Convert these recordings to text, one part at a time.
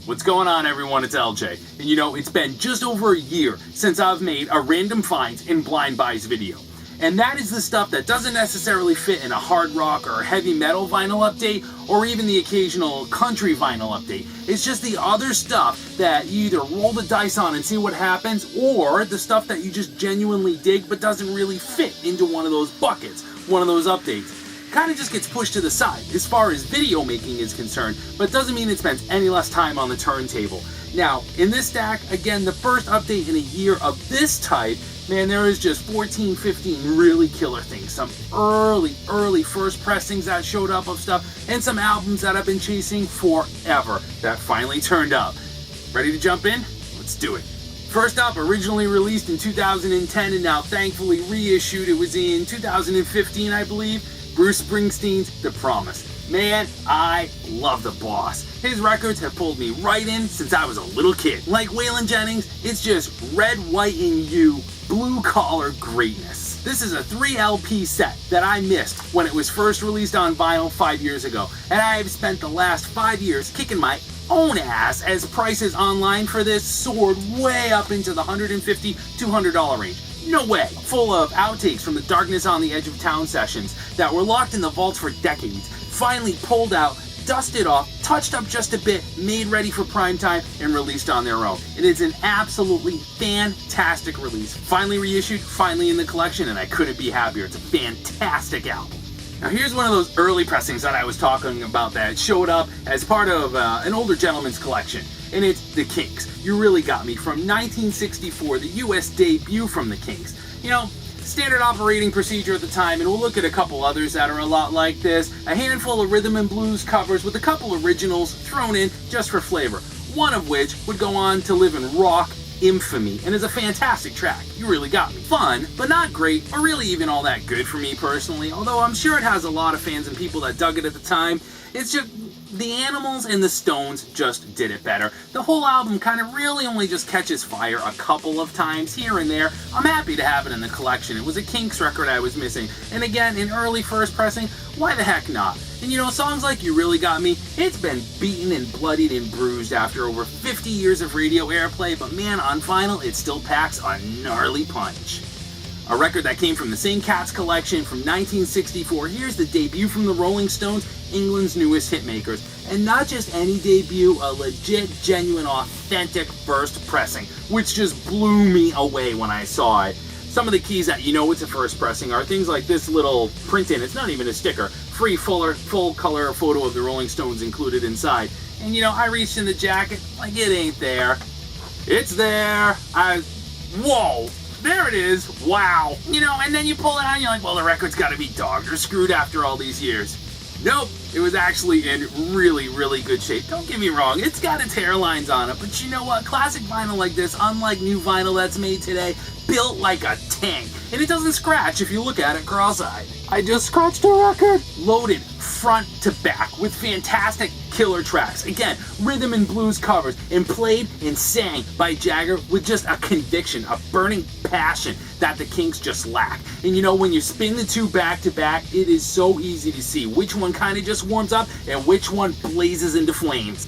What's going on, everyone? It's LJ. And you know, it's been just over a year since I've made a Random Finds in Blind Buys video. And that is the stuff that doesn't necessarily fit in a hard rock or heavy metal vinyl update, or even the occasional country vinyl update. It's just the other stuff that you either roll the dice on and see what happens, or the stuff that you just genuinely dig but doesn't really fit into one of those buckets, one of those updates. Kind of just gets pushed to the side as far as video making is concerned, but doesn't mean it spends any less time on the turntable. Now, in this stack, again, the first update in a year of this type, man, there is just 14, 15 really killer things. Some early first pressings that showed up of stuff, and some albums that I've been chasing forever that finally turned up. Ready to jump in? Let's do it. First up, originally released in 2010 and now thankfully reissued, it was in 2015, I believe, Bruce Springsteen's The Promise. Man, I love the boss. His records have pulled me right in since I was a little kid. Like Waylon Jennings, it's just red, white, and you, blue-collar greatness. This is a 3 LP set that I missed when it was first released on vinyl 5 years ago, and I have spent the last 5 years kicking my own ass as prices online for this soared way up into the $150 to $200 range. No way. Full of outtakes from the Darkness on the Edge of Town sessions that were locked in the vaults for decades, finally pulled out, dusted off, touched up just a bit, made ready for prime time, and released on their own. It is an absolutely fantastic release. Finally reissued, finally in the collection, and I couldn't be happier. It's a fantastic album. Now here's one of those early pressings that I was talking about that showed up as part of an older gentleman's collection, and it's the Kinks. You Really Got Me from 1964, the US debut from the Kinks. You know, standard operating procedure at the time, and we'll look at a couple others that are a lot like this. A handful of rhythm and blues covers with a couple originals thrown in just for flavor, one of which would go on to live in rock infamy and is a fantastic track. You Really Got Me. Fun, but not great, or really even all that good for me personally, although I'm sure it has a lot of fans and people that dug it at the time. It's just the Animals and the Stones just did it better. The whole album kind of really only just catches fire a couple of times here and there. I'm happy to have it in the collection. It was a Kinks record I was missing, and again, in early first pressing, why the heck not? And you know, songs like You Really Got Me, it's been beaten and bloodied and bruised after over 50 years of radio airplay, but man, on vinyl, it still packs a gnarly punch. A record that came from the same Cats collection from 1964. Here's the debut from the Rolling Stones, England's newest hitmakers. And not just any debut, a legit, genuine, authentic first pressing, which just blew me away when I saw it. Some of the keys that you know it's a first pressing are things like this little print in, it's not even a sticker, free full color photo of the Rolling Stones included inside. And you know, I reached in the jacket, like it ain't there. It's there. Whoa! There it is. Wow. You know, and then you pull it out and you're like, well, the record's gotta be dogged or screwed after all these years. Nope, it was actually in really good shape. Don't get me wrong, it's got its hairlines on it, but you know what? Classic vinyl like this, unlike new vinyl that's made today, built like a tank. And it doesn't scratch if you look at it cross-eyed. I just scratched a record. Loaded front to back with fantastic killer tracks. Again, rhythm and blues covers, and played and sang by Jagger with just a conviction, a burning passion that the Kinks just lack. And you know, when you spin the two back to back, it is so easy to see which one kind of just warms up and which one blazes into flames.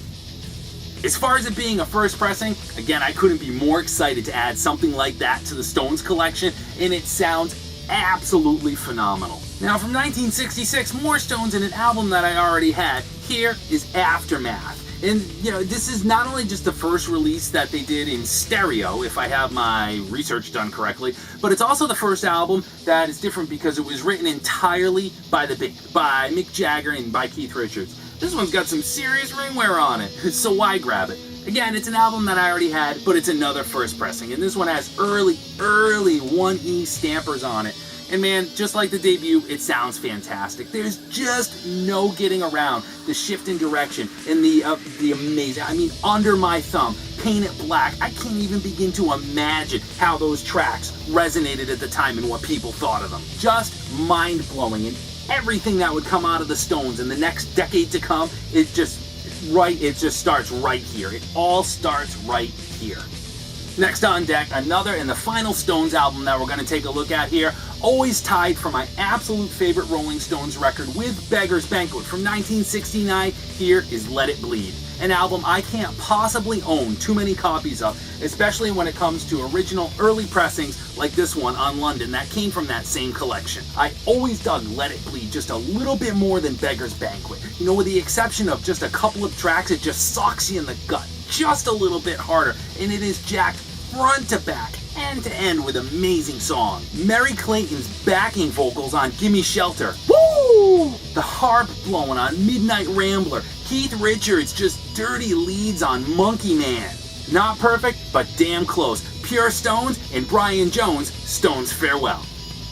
As far as it being a first pressing, again, I couldn't be more excited to add something like that to the Stones collection, and it sounds absolutely phenomenal. Now, from 1966, more Stones in an album that I already had. Here is Aftermath. And, you know, this is not only just the first release that they did in stereo, if I have my research done correctly, but it's also the first album that is different because it was written entirely by the band, by Mick Jagger and by Keith Richards. This one's got some serious ring wear on it, so why grab it? Again, it's an album that I already had, but it's another first pressing, and this one has early 1E stampers on it. And man, just like the debut, it sounds fantastic. There's just no getting around the shift in direction and the amazing, I mean, Under My Thumb, Paint It Black. I can't even begin to imagine how those tracks resonated at the time and what people thought of them. Just mind-blowing, and everything that would come out of the Stones in the next decade to come, it just starts right here. It all starts right here. Next on deck, another and the final Stones album that we're going to take a look at here, always tied for my absolute favorite Rolling Stones record with Beggar's Banquet from 1969. Here is Let It Bleed. an album I can't possibly own too many copies of, especially when it comes to original early pressings like this one on London that came from that same collection. I always dug Let It Bleed just a little bit more than Beggar's Banquet. You know, with the exception of just a couple of tracks, it just socks you in the gut just a little bit harder, and it is jacked front to back, end to end with amazing song. Mary Clayton's backing vocals on Gimme Shelter. Woo! The harp blowing on Midnight Rambler. Keith Richards just dirty leads on Monkey Man. Not perfect, but damn close. Pure Stones and Brian Jones' Stones Farewell.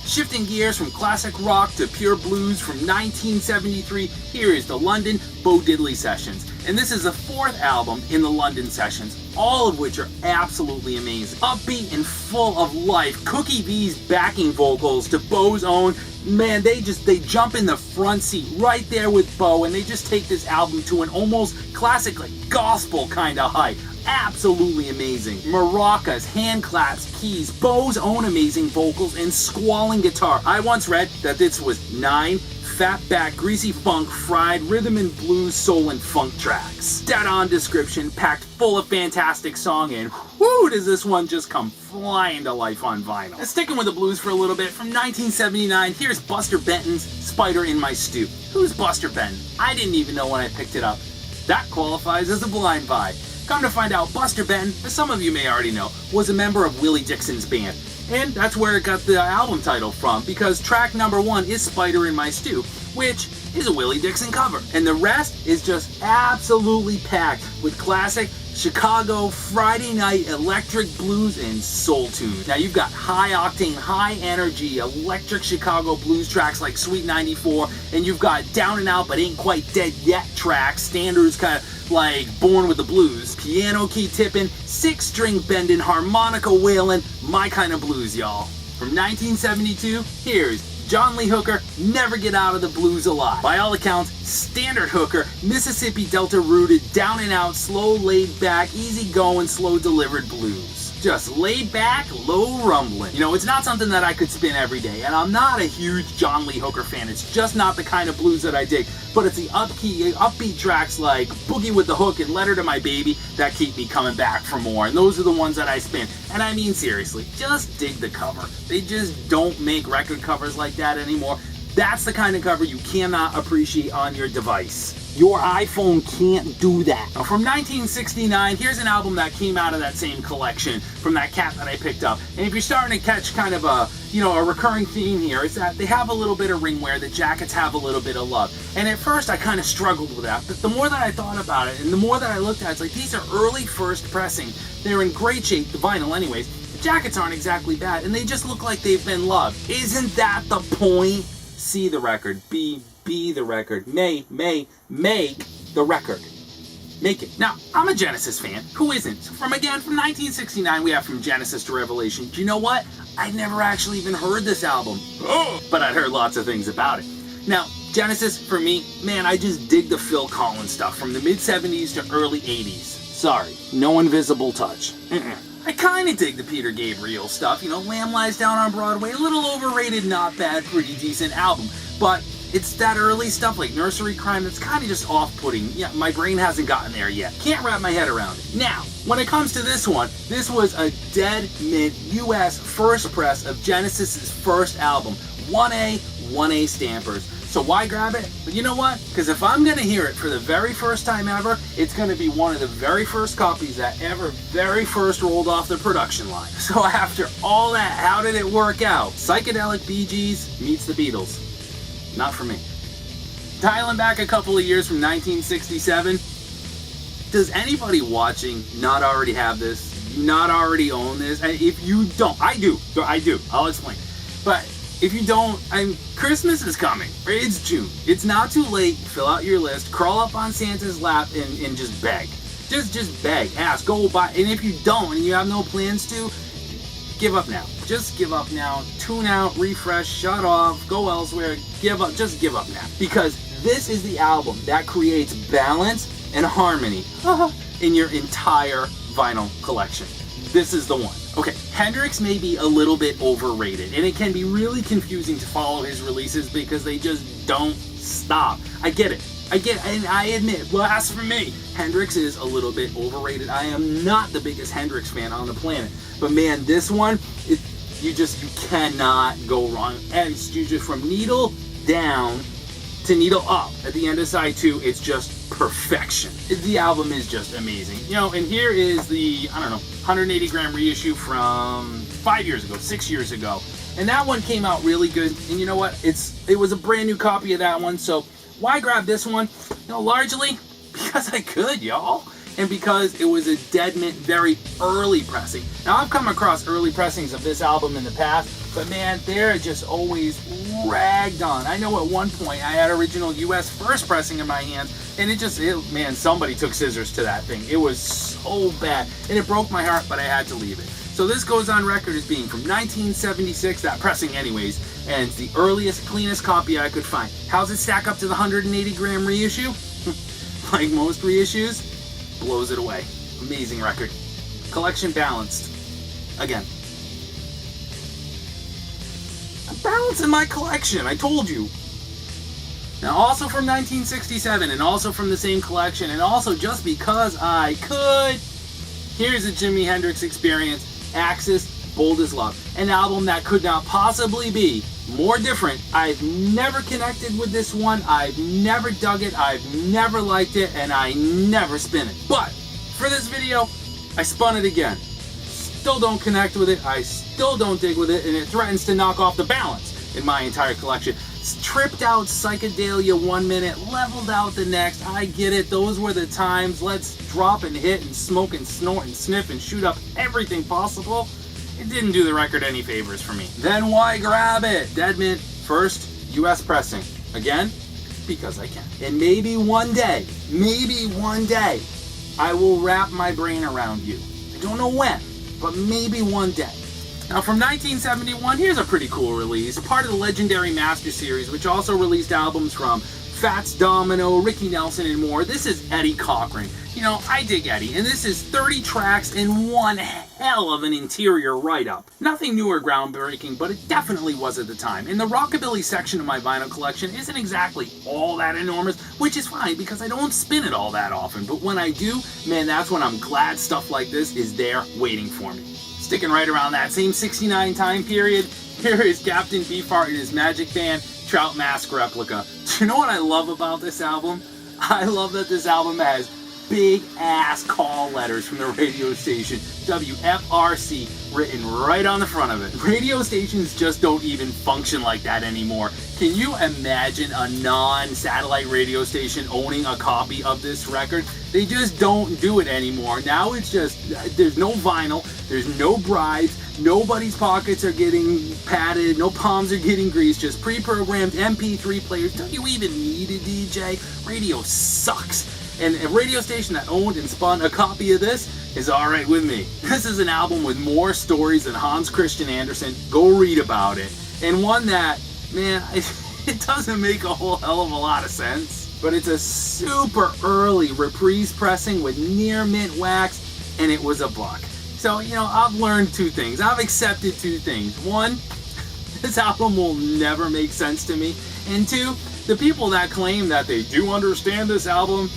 Shifting gears from classic rock to pure blues from 1973, here is the London Bo Diddley Sessions. And this is the fourth album in the London Sessions, all of which are absolutely amazing. Upbeat and full of life, Cookie V's backing vocals to Bo's own, man, they jump in the front seat right there with Bo, and they just take this album to an almost classic, like, gospel kind of height. Absolutely amazing. Maracas, hand claps, keys, Bo's own amazing vocals, and squalling guitar. I once read that this was 9 fat-back, greasy funk, fried rhythm and blues, soul and funk tracks. Dead-on description, packed full of fantastic song, and whoo, does this one just come flying to life on vinyl. And sticking with the blues for a little bit, from 1979, here's Buster Benton's Spider in My Stew. Who's Buster Benton? I didn't even know when I picked it up. That qualifies as a blind buy. Come to find out, Buster Benton, as some of you may already know, was a member of Willie Dixon's band. And that's where it got the album title from, because track number 1 is Spider in My Stew, which is a Willie Dixon cover. And the rest is just absolutely packed with classic Chicago Friday night electric blues and soul tunes. Now you've got high octane, high energy electric Chicago blues tracks like Sweet 94, and you've got down and out but ain't quite dead yet tracks, standards kind of like Born with the Blues, piano key tipping, 6-string bending, harmonica wailing, my kind of blues, y'all. From 1972, here's John Lee Hooker, Never Get Out of the Blues Alive. By all accounts, standard Hooker, Mississippi Delta rooted, down and out, slow laid back, easy going, slow delivered blues. Just laid back, low rumbling. You know, it's not something that I could spin every day, and I'm not a huge John Lee Hooker fan. It's just not the kind of blues that I dig, but it's the upbeat tracks like Boogie with the Hook and Letter to My Baby that keep me coming back for more, and those are the ones that I spin. And I mean, seriously, just dig the cover. They just don't make record covers like that anymore. That's the kind of cover you cannot appreciate on your device. Your iPhone can't do that. Now, from 1969, here's an album that came out of that same collection from that cat that I picked up. And if you're starting to catch kind of a recurring theme here, is that they have a little bit of ring wear, the jackets have a little bit of love. And at first I kind of struggled with that, but the more that I thought about it and the more that I looked at it, it's like, these are early first pressing. They're in great shape, the vinyl anyways. The jackets aren't exactly bad, and they just look like they've been loved. Isn't that the point? See the record, be the record, make the record. Make it. Now, I'm a Genesis fan. Who isn't? So from 1969, we have From Genesis to Revelation. Do you know what? I'd never actually even heard this album. But I'd heard lots of things about it. Now, Genesis, for me, man, I just dig the Phil Collins stuff from the mid-70s to early 80s. Sorry, no Invisible Touch. I kind of dig the Peter Gabriel stuff. You know, Lamb Lies Down on Broadway, a little overrated, not bad, pretty decent album. But it's that early stuff like Nursery Crime that's kind of just off-putting. Yeah, my brain hasn't gotten there yet. Can't wrap my head around it. Now, when it comes to this one, this was a dead mint US first press of Genesis' first album. 1A stampers. So why grab it? But you know what? Because if I'm going to hear it for the very first time ever, it's going to be one of the very first copies that ever very first rolled off the production line. So after all that, how did it work out? Psychedelic Bee Gees meets the Beatles. Not for me. Dialing back a couple of years from 1967, does anybody watching not already have this? Not already own this? And if you don't, I do. I'll explain. But if you don't, Christmas is coming. It's June. It's not too late. Fill out your list, crawl up on Santa's lap, and just beg. Just beg, ask, go buy. And if you don't, and you have no plans to, give up now. Just give up now. Tune out, refresh, shut off, go elsewhere. Give up. Just give up now. Because this is the album that creates balance and harmony in your entire vinyl collection. This is the one. Okay, Hendrix may be a little bit overrated, and it can be really confusing to follow his releases because they just don't stop. I get it. And I admit, blasphemy, Hendrix is a little bit overrated. I am not the biggest Hendrix fan on the planet. But man, this one, you cannot go wrong. And it's just from needle down to needle up. At the end of side 2, it's just perfection. The album is just amazing. And here is the, 180 gram reissue from 5 years ago, 6 years ago. And that one came out really good. And you know what? It was a brand new copy of that one. So why grab this one? Largely because I could, y'all. And because it was a Dead Mint very early pressing. Now, I've come across early pressings of this album in the past, but man, they're just always ragged on. I know at one point I had original US first pressing in my hands, and man, somebody took scissors to that thing. It was so bad, and it broke my heart, but I had to leave it. So this goes on record as being from 1976, that pressing anyways, and it's the earliest, cleanest copy I could find. How's it stack up to the 180 gram reissue? Like most reissues, blows it away. Amazing record. Collection balanced. Again. I'm balancing my collection, I told you. Now, also from 1967, and also from the same collection, and also just because I could, here's a Jimi Hendrix Experience, Axis, Bold as Love. An album that could not possibly be more different. I've never connected with this one. I've never dug it. I've never liked it. And I never spin it. But for this video, I spun it again. Still don't connect with it. I still don't dig with it. And it threatens to knock off the balance in my entire collection. Tripped out psychedelia 1 minute, leveled out the next. I get it. Those were the times. Let's drop and hit and smoke and snort and sniff and shoot up everything possible. It didn't do the record any favors for me. Then why grab it? Dead Mint, first US pressing. Again, because I can. And maybe one day, I will wrap my brain around you. I don't know when, but maybe one day. Now from 1971, here's a pretty cool release. Part of the legendary Master Series, which also released albums from Fats Domino, Ricky Nelson, and more. This is Eddie Cochran. I dig Eddie, and this is 30 tracks and one hell of an interior write-up. Nothing new or groundbreaking, but it definitely was at the time. And the rockabilly section of my vinyl collection isn't exactly all that enormous, which is fine because I don't spin it all that often. But when I do, man, that's when I'm glad stuff like this is there waiting for me. Sticking right around that same 69 time period, here is Captain Beefheart and his Magic Band Trout Mask Replica. Do you know what I love about this album? I love that this album has big ass call letters from the radio station, WFRC, written right on the front of it. Radio stations just don't even function like that anymore. Can you imagine a non-satellite radio station owning a copy of this record? They just don't do it anymore. Now it's just, there's no vinyl, there's no bribes, nobody's pockets are getting padded, no palms are getting greased, just pre-programmed MP3 players. Don't you even need a DJ? Radio sucks. And a radio station that owned and spun a copy of this is alright with me. This is an album with more stories than Hans Christian Andersen. Go read about it. And one that, man, it doesn't make a whole hell of a lot of sense. But it's a super early reprise pressing with near mint wax, and it was a buck. So, I've learned two things. I've accepted two things. One, this album will never make sense to me. And two, the people that claim that they do understand this album,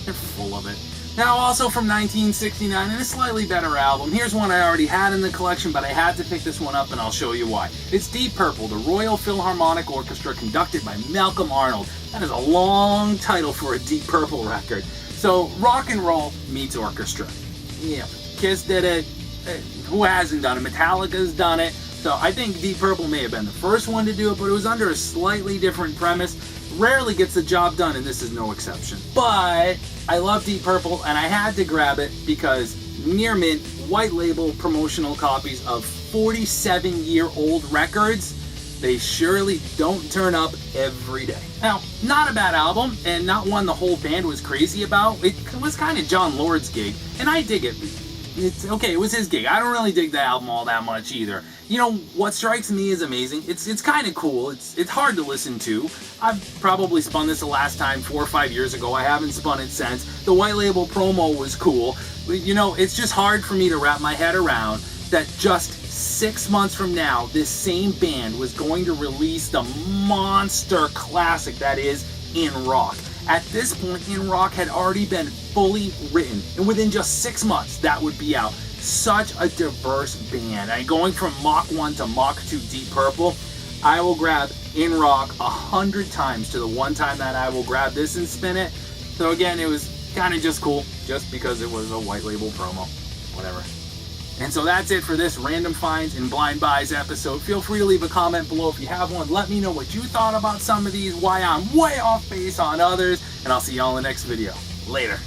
they're full of it. Now, also from 1969, and a slightly better album. Here's one I already had in the collection, but I had to pick this one up, and I'll show you why. It's Deep Purple, the Royal Philharmonic Orchestra, conducted by Malcolm Arnold. That is a long title for a Deep Purple record. So, rock and roll meets orchestra. Yeah, Kiss did it. Who hasn't done it? Metallica's done it. So I think Deep Purple may have been the first one to do it, but it was under a slightly different premise. Rarely gets the job done, and this is no exception. But I love Deep Purple, and I had to grab it because near mint, white label promotional copies of 47-year-old records, they surely don't turn up every day. Now, not a bad album, and not one the whole band was crazy about. It was kind of John Lord's gig, and I dig it. It's okay, it was his gig. I don't really dig the album all that much either. What strikes me as amazing, it's kind of cool. It's hard to listen to. I've probably spun this the last time 4 or 5 years ago. I haven't spun it since. The white label promo was cool. But, it's just hard for me to wrap my head around that just 6 months from now, this same band was going to release the monster classic that is In Rock. At this point, In Rock had already been fully written, and within just 6 months, that would be out. Such a diverse band. And going from Mach 1 to Mach 2 Deep Purple, I will grab In Rock 100 times to the one time that I will grab this and spin it. So again, it was kind of just cool, just because it was a white label promo. Whatever. And so that's it for this Random Finds and Blind Buys episode. Feel free to leave a comment below if you have one. Let me know what you thought about some of these, why I'm way off base on others, and I'll see y'all in the next video. Later.